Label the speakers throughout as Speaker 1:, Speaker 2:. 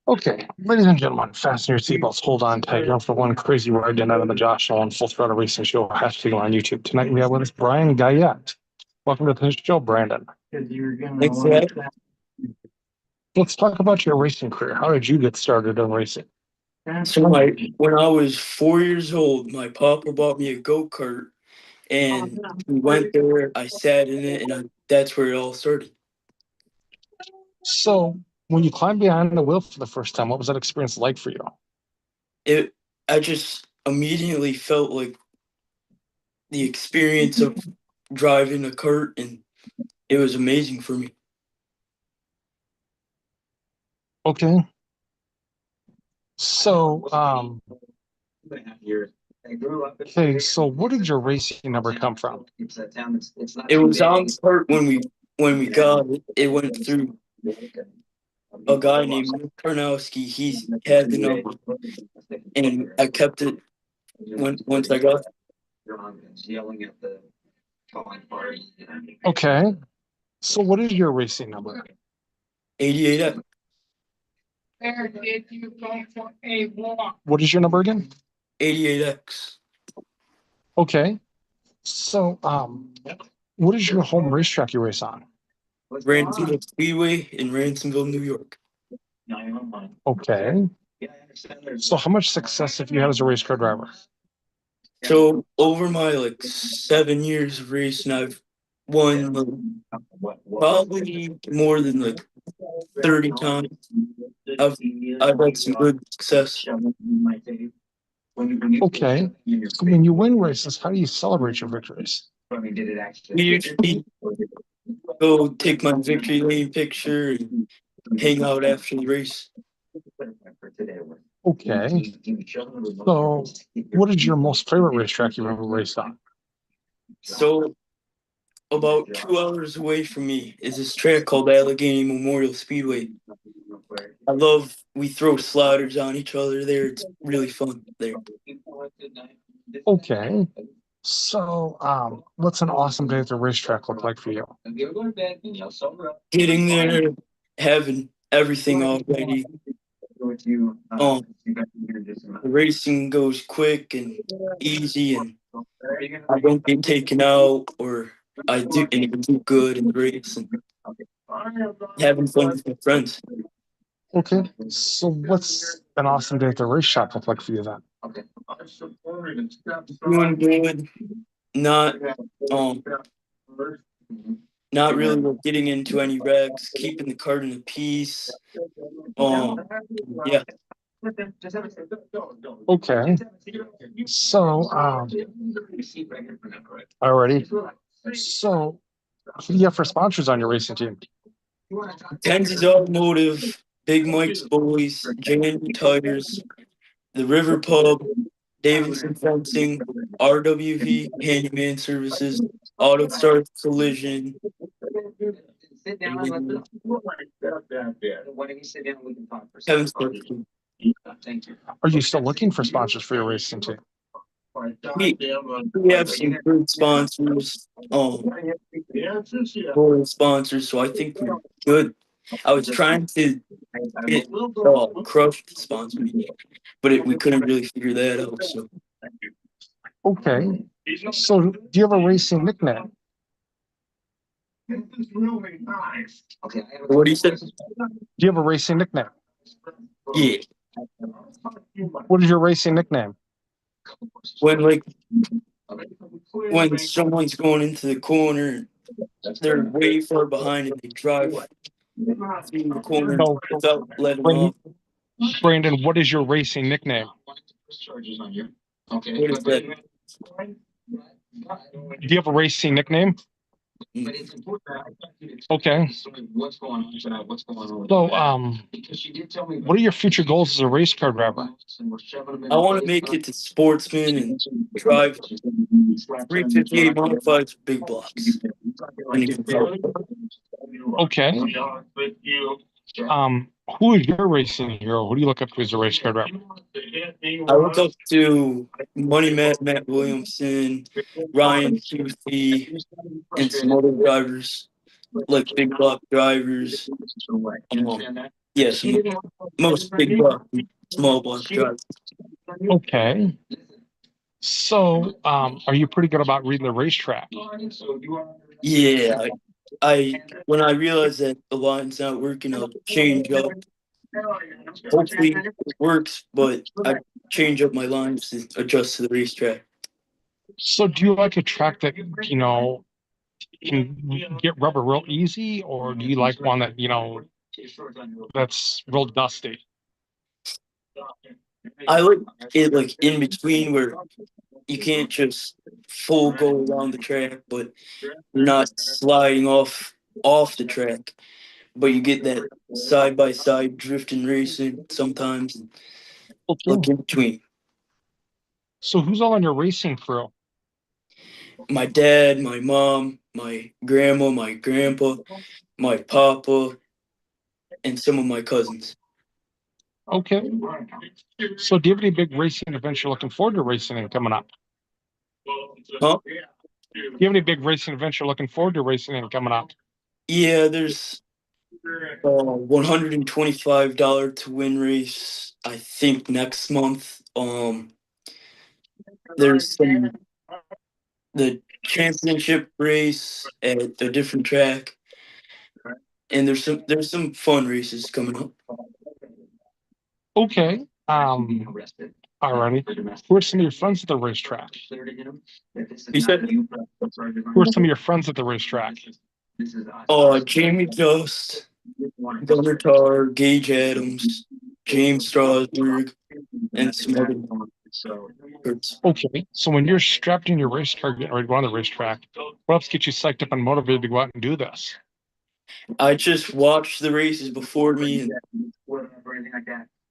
Speaker 1: Okay, ladies and gentlemen, fasten your seatbelts, hold on tight. You're for one crazy ride tonight on the Josh Nolan Full Throttle Racing Show. Hashtag on YouTube. Tonight we have with us Brian Guyette. Welcome to the show, Brandon.
Speaker 2: Thanks for having me.
Speaker 1: Let's talk about your racing career. How did you get started in racing?
Speaker 2: So when I was 4 years old, my papa bought me a go-kart, and we went there. I sat in it, and that's where it all started.
Speaker 1: So when you climbed behind the wheel for the first time, what was that experience like for you?
Speaker 2: I just immediately felt like the experience of driving a kart, and it was amazing for me.
Speaker 1: Okay. So, okay, so where did your racing number come from?
Speaker 2: It was on kart when we got it. It went through a guy named Nick Karnowski. He had the number, and I kept it once I got it.
Speaker 1: Okay. So what is your racing number?
Speaker 2: 88X.
Speaker 1: What is your number again?
Speaker 2: 88X.
Speaker 1: Okay. So, what is your home racetrack you race on?
Speaker 2: Ransomville Speedway in Ransomville, New York.
Speaker 1: Okay. So how much success have you had as a race car driver?
Speaker 2: So over my 7 years of racing, I've won probably more than 30 times. I've had some good success.
Speaker 1: Okay. So when you win races, how do you celebrate your victories?
Speaker 2: We usually go take my victory lane picture and hang out after the race.
Speaker 1: Okay. So what is your most favorite racetrack you've ever raced on?
Speaker 2: So about 2 hours away from me is this track called Allegheny Memorial Speedway. We throw sliders on each other there. It's really fun there.
Speaker 1: Okay. So, what's an awesome day at the racetrack look like for you?
Speaker 2: Getting there, having everything all ready. The racing goes quick and easy, and I don't get taken out, or I do good in the race, and having fun with my friends.
Speaker 1: Okay. So what's an awesome day at the racetrack look like for you then?
Speaker 2: Doing good, not not really getting into any wrecks, keeping the kart in peace. Yeah.
Speaker 1: Okay. So, already. So, who do you have for sponsors on your racing team?
Speaker 2: Tenz's Automotive, Big Mike's Boys, J&B Tires, the River Pub, Davidson Fencing, RWV Handyman Services, Auto Start Collision. Kevin's Collision.
Speaker 1: Are you still looking for sponsors for your racing team?
Speaker 2: We have some good sponsors, sponsors, so I think we're good. I was trying to get Crush to sponsor me, but we couldn't really figure that out. So.
Speaker 1: Okay. So, do you have a racing nickname?
Speaker 2: What do you say?
Speaker 1: Do you have a racing nickname?
Speaker 2: Yeah.
Speaker 1: What is your racing nickname?
Speaker 2: When someone's going into the corner, they're way far behind and they drive through the corner without letting off.
Speaker 1: Brandon, what is your racing nickname?
Speaker 2: What is that?
Speaker 1: Do you have a racing nickname? Okay. So, what are your future goals as a race car driver?
Speaker 2: I want to make it to sportsman and drive 358 modifieds with big blocks. Anything power.
Speaker 1: Okay. Who is your racing hero? Who do you look up to as a race car driver?
Speaker 2: I look up to Money Matt Williamson, Ryan Hughes, and some other drivers like big block drivers. Yes, most big block, small block drivers.
Speaker 1: Okay. So, are you pretty good about reading the racetrack?
Speaker 2: Yeah, I when I realize that the line's not working, I'll change up. Hopefully it works, but I change up my lines to adjust to the racetrack.
Speaker 1: So, do you like a track that can get rubber real easy, or do you like one that that's real dusty?
Speaker 2: I like it like in between where you can't just full go around the track, but you're not sliding off the track, but you get that side by side drifting racing sometimes. Like
Speaker 1: Okay.
Speaker 2: in between.
Speaker 1: So, who's all on your racing crew?
Speaker 2: My dad, my mom, my grandma, my grandpa, my papa, and some of my cousins.
Speaker 1: Okay. So, do you have any big racing events you're looking forward to racing in coming up?
Speaker 2: Huh?
Speaker 1: Do you have any big racing events you're looking forward to racing in coming up?
Speaker 2: Yeah, there's a $125 to win race, I think next month. There's the championship race at a different track, and there's some fun races coming up.
Speaker 1: Okay. Alrighty. Who are some of your friends at the racetrack?
Speaker 2: You said,
Speaker 1: Who are some of your friends at the racetrack?
Speaker 2: Jamie Just, Gunnar Tarr, Gage Adams, James Strasburg, and some other birds.
Speaker 1: Okay. So when you're strapped in your race car getting ready to go on the racetrack, what else gets you psyched up and motivated to go out and do this?
Speaker 2: I just watch the races before me and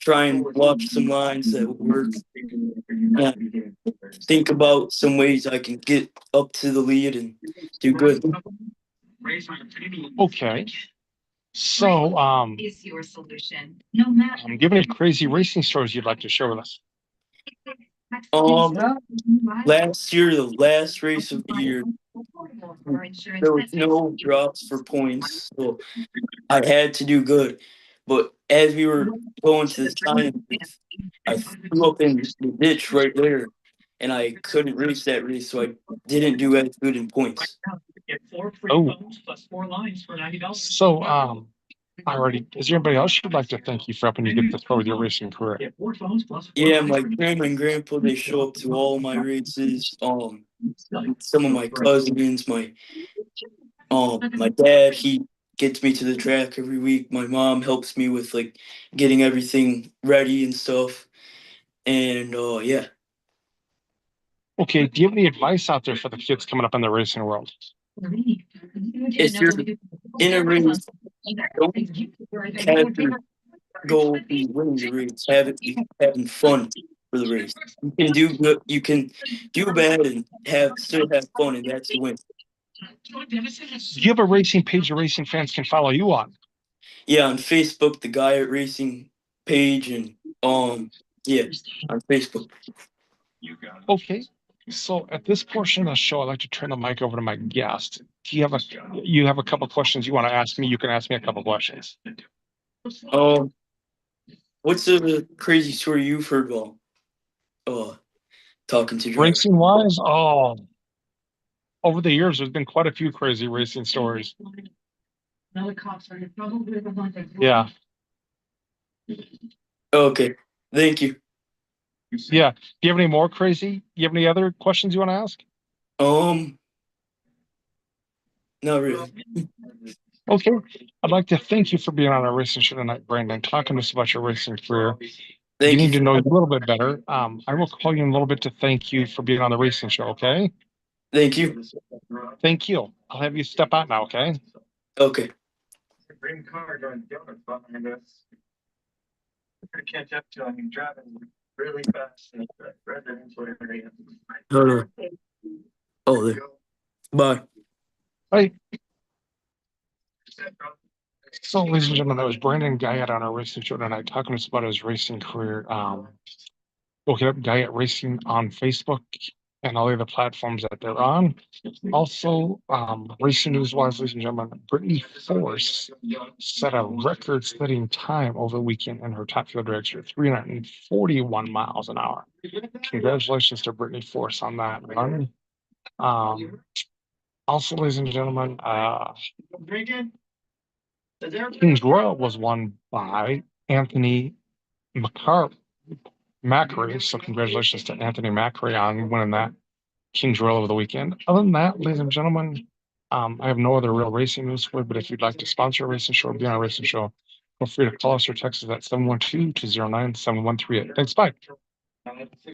Speaker 2: try and watch some lines that work. And think about some ways I can get up to the lead and do good.
Speaker 1: Okay. So,
Speaker 3: Is your solution, no matter.
Speaker 1: do you have any crazy racing stories you'd like to share with us?
Speaker 2: Last year, the last race of the year, there was no drops for points, so I had to do good. But as we were going to the sign, I threw up in the ditch right there, and I couldn't race that race, so I didn't do as good in points.
Speaker 1: Oh. So, already, is there anybody else you'd like to thank you for helping you get this far with your racing career?
Speaker 2: Yeah, my grandma and grandpa, they show up to all my races. Some of my cousins, my dad, he gets me to the track every week. My mom helps me with like getting everything ready and stuff. And yeah.
Speaker 1: Okay, do you have any advice out there for the kids coming up in the racing world?
Speaker 2: If you're in a race, don't have your goal be winning the race. Have it be having fun for the race. You can do good, you can do bad and still have fun, and that's the win.
Speaker 1: Do you have a racing page the racing fans can follow you on?
Speaker 2: Yeah, on Facebook, the Guyette Racing page, and yeah, on Facebook.
Speaker 1: Okay. So at this portion of the show, I'd like to turn the mic over to my guest. Do you have a couple questions you want to ask me? You can ask me a couple questions.
Speaker 2: What's the crazy story you've heard while talking to drivers?
Speaker 1: Racing wise, over the years, there's been quite a few crazy racing stories. Yeah.
Speaker 2: Okay, thank you.
Speaker 1: Yeah. Do you have any more crazy? Do you have any other questions you want to ask?
Speaker 2: Not really.
Speaker 1: Okay. I'd like to thank you for being on our racing show tonight, Brandon, talking to us about your racing career.
Speaker 2: Thank
Speaker 1: Getting
Speaker 2: you.
Speaker 1: to know you a little bit better. I will call you in a little bit to thank you for being on the racing show, okay?
Speaker 2: Thank you.
Speaker 1: Thank you. I'll have you step out now, okay?
Speaker 2: Okay.
Speaker 4: Green car going donuts behind us. We're gonna catch up to him driving really fast in the residential area.
Speaker 2: Hold on. Oh, there. Bye.
Speaker 1: Hey. So, ladies and gentlemen, that was Brandon Guyette on our racing show tonight, talking to us about his racing career. Look it up, Guyette Racing on Facebook and all the other platforms that they're on. Also, racing news wise, ladies and gentlemen, Brittany Force set a record-setting time over the weekend in her top field race at 341 miles an hour. Congratulations to Brittany Force on that run. Also, ladies and gentlemen, King's Royal was won by Anthony Macri. So congratulations to Anthony Macri on winning that King's Royal over the weekend. Other than that, ladies and gentlemen, I have no other real racing news for you, but if you'd like to sponsor a racing show or be on a racing show, feel free to call us or text us at 712-209-7138. Thanks, bye.